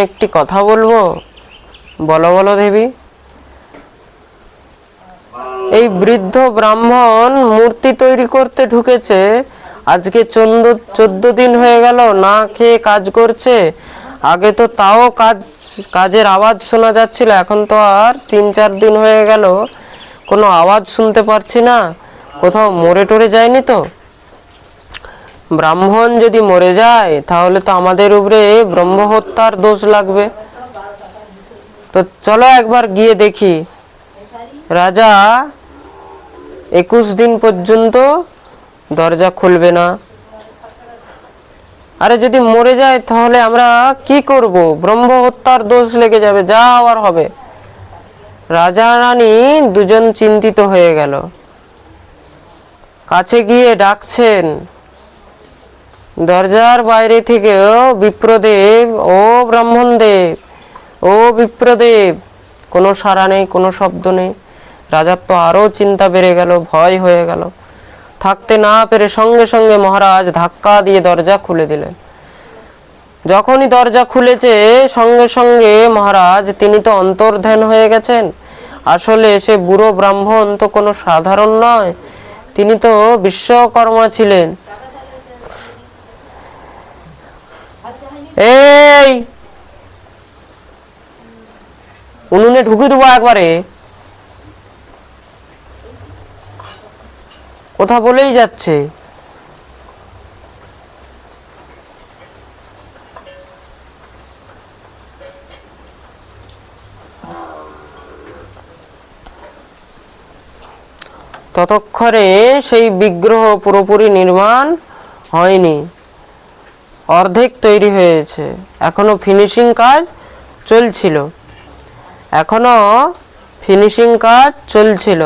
একটি কথা বলবো? বলো বলো দেবী। এই বৃদ্ধ ব্রাহ্মণ মূর্তি তৈরি করতে ঢুকেছে, আজকে 14 দিন হয়ে গেল, না খেয়ে কাজ করছে। আগে তো তাও কাজের আওয়াজ শোনা যাচ্ছিল, এখন তো আর 3-4 দিন হয়ে গেল কোনো আওয়াজ শুনতে পারছি না। কোথাও মরে টরে যায়নি তো? ব্রাহ্মণ যদি মরে যায় তাহলে তো আমাদের উপরে ব্রহ্মহত্যার দোষ লাগবে। তো চলো একবার গিয়ে দেখি। রাজা 21 দিন পর্যন্ত দরজা খুলবে না। আরে যদি মরে যায় তাহলে আমরা কি করব? ব্রহ্মহত্যার দোষ লেগে যাবে, যা হওয়ার হবে। রাজা রানী দুজন চিন্তিত হয়ে গেল, কাছে গিয়ে ডাকছেন। দরজার বাইরে থেকেও বিপ্রদেব, ও ব্রাহ্মণদেব, ও বিপ্রদেব, কোনো সাড়া নেই, কোনো শব্দ নেই। রাজার তো আরো চিন্তা বেড়ে গেল, ভয় হয়ে গেল। থাকতে না পেরে সঙ্গে সঙ্গে মহারাজ ধাক্কা দিয়ে দরজা খুলে দিলেন। যখনই দরজা খুলেছে সঙ্গে সঙ্গে মহারাজ, তিনি তো অন্তর্ধান হয়ে গেছেন। আসলে সে বুড়ো ব্রাহ্মণ তো কোনো সাধারণ নয়, তিনি তো বিশ্বকর্মা ছিলেন। এই উনুনে ঢুকে দেবো একবারে, কথা বলেই যাচ্ছে। ততক্ষণে সেই বিগ্রহ পুরোপুরি নির্মাণ হয়নি, অর্ধেক তৈরি হয়েছে, এখনো ফিনিশিং কাজ চলছিল।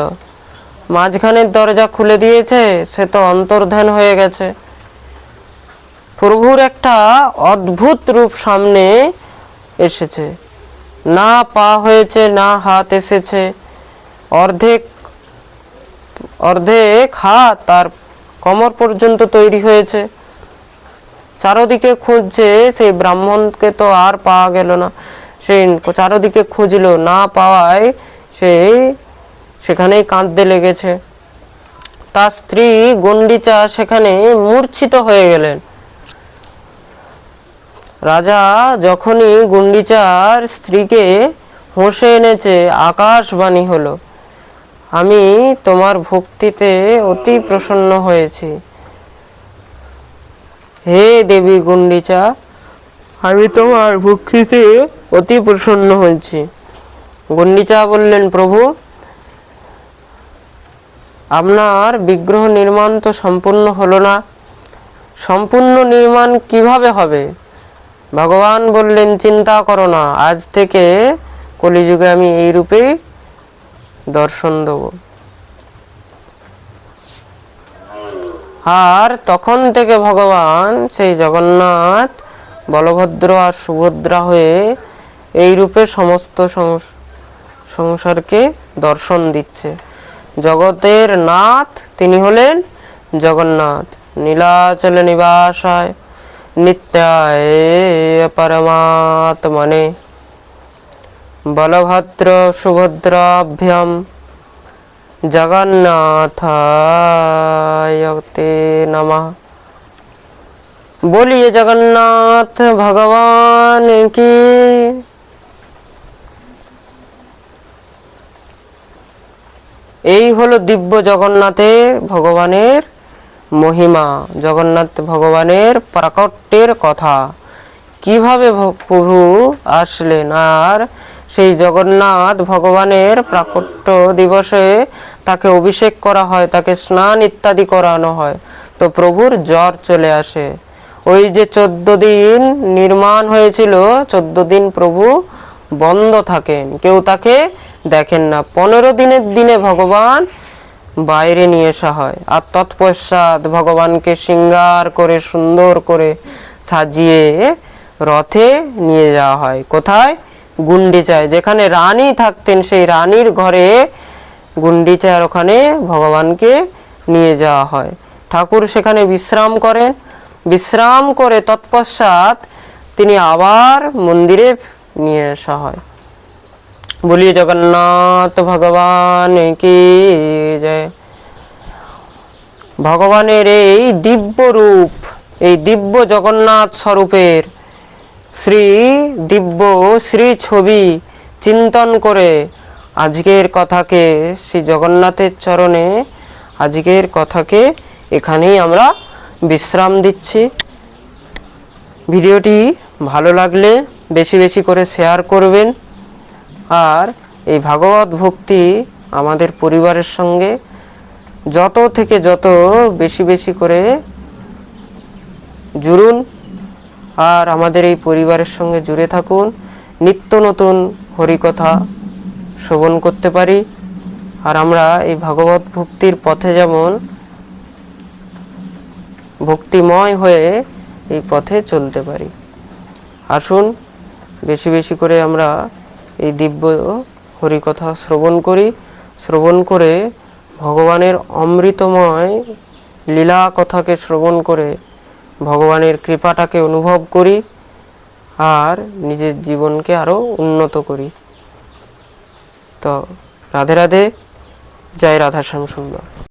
মাঝখানের দরজা খুলে দিয়েছে, সে তো অন্তর্ধান হয়ে গেছে। প্রভুর একটা অদ্ভুত রূপ সামনে এসেছে, না পা হয়েছে না হাত এসেছে, অর্ধেক হাত তার কোমর পর্যন্ত তৈরি হয়েছে। চারদিকে খুঁজছে, সেই ব্রাহ্মণকে তো আর পাওয়া গেল না। সেই চারদিকে খুঁজলো, না পাওয়ায় সেখানেই কাঁদতে লেগেছে। তার স্ত্রী গণ্ডিচা সেখানে মূর্ছিত হয়ে গেলেন। রাজা যখনই গুন্ডিচার স্ত্রীকে হোঁশে এনেছে, আকাশবাণী হলো, আমি তোমার ভক্তিতে অতি প্রসন্ন হয়েছি। হে দেবী গুন্ডিচা, আমি তোমার ভক্তিতে অতি প্রসন্ন হয়েছি। গুন্ডিচা বললেন, প্রভু, আপনার বিগ্রহ নির্মাণ তো সম্পূর্ণ হলো না। সম্পূর্ণ নির্মাণ কিভাবে হবে? ভগবান বললেন, চিন্তা করো না, আজ থেকে কলিযুগে আমি এই রূপেই দর্শন দেব। আর তখন থেকে ভগবান সেই জগন্নাথ, বলভদ্র আর সুভদ্রা হয়ে এই রূপে সমস্ত সংসারকে দর্শন দিচ্ছে। জগতের নাথ তিনি হলেন জগন্নাথ। নীলাচল নিবাসায় নিত্যায় পরমাত্মনে বলভদ্র সুভদ্রাভ্যাম জগন্নাথায় তে নমঃ। बोलिए जगन्नाथ भगवान की। এই হলো দিব্য জগন্নাথের ভগবানের মহিমা, জগন্নাথ ভগবানের প্রাকট্যের কথা। কিভাবে প্রভু আসলেন, আর সেই জগন্নাথ ভগবানের প্রাকট্য দিবসে তাকে অভিষেক করা হয়, তাকে স্নান ইত্যাদি করানো হয়, তো প্রভুর জ্বর চলে আসে। ওই যে 14 দিন নির্মাণ হয়েছিল, 14 দিন প্রভু বন্ধ থাকেন, কেউ তাকে দেখেন না। 15 দিনের দিনে ভগবান বাইরে নিয়ে আসা হয়, আর তৎপশ্চাৎ ভগবানকে শৃঙ্গার করে সুন্দর করে সাজিয়ে রথে নিয়ে যাওয়া হয়। কোথায়? গুন্ডিচায়, যেখানে রানী থাকতেন সেই রানীর ঘরে গুন্ডিচার ওখানে ভগবানকে নিয়ে যাওয়া হয়। ঠাকুর সেখানে বিশ্রাম করেন, বিশ্রাম করে তৎপশ্চাৎ তিনি আবার মন্দিরে নিয়ে আসা হয়। বলিয়ে জগন্নাথ ভগবান কি জয়। ভগবানের এই দিব্য রূপ, এই দিব্য জগন্নাথ স্বরূপের শ্রী ছবি চিন্তন করে আজকের কথাকে, শ্রী জগন্নাথের চরণে আজকের কথাকে এখানেই আমরা বিশ্রাম দিচ্ছি। ভিডিওটি ভালো লাগলে বেশি বেশি করে শেয়ার করবেন, আর এই ভাগবত ভক্তি আমাদের পরিবারের সঙ্গে যত থেকে যত বেশি বেশি করে জুড়ুন, আর আমাদের এই পরিবারের সঙ্গে জুড়ে থাকুন, নিত্য নতুন হরিকথা শ্রবণ করতে পারি, আর আমরা এই ভাগবত ভক্তির পথে যেমন ভক্তিময় হয়ে এই পথে চলতে পারি। আসুন বেশি বেশি করে আমরা এই দিব্য হরিকথা শ্রবণ করি, শ্রবণ করে ভগবানের অমৃতময় লীলা কথাকে শ্রবণ করে ভগবানের কৃপাটাকে অনুভব করি, আর নিজের জীবনকে আরো উন্নত করি। তো রাধে রাধে, জয় রাধাশ্যাম সুন্দর।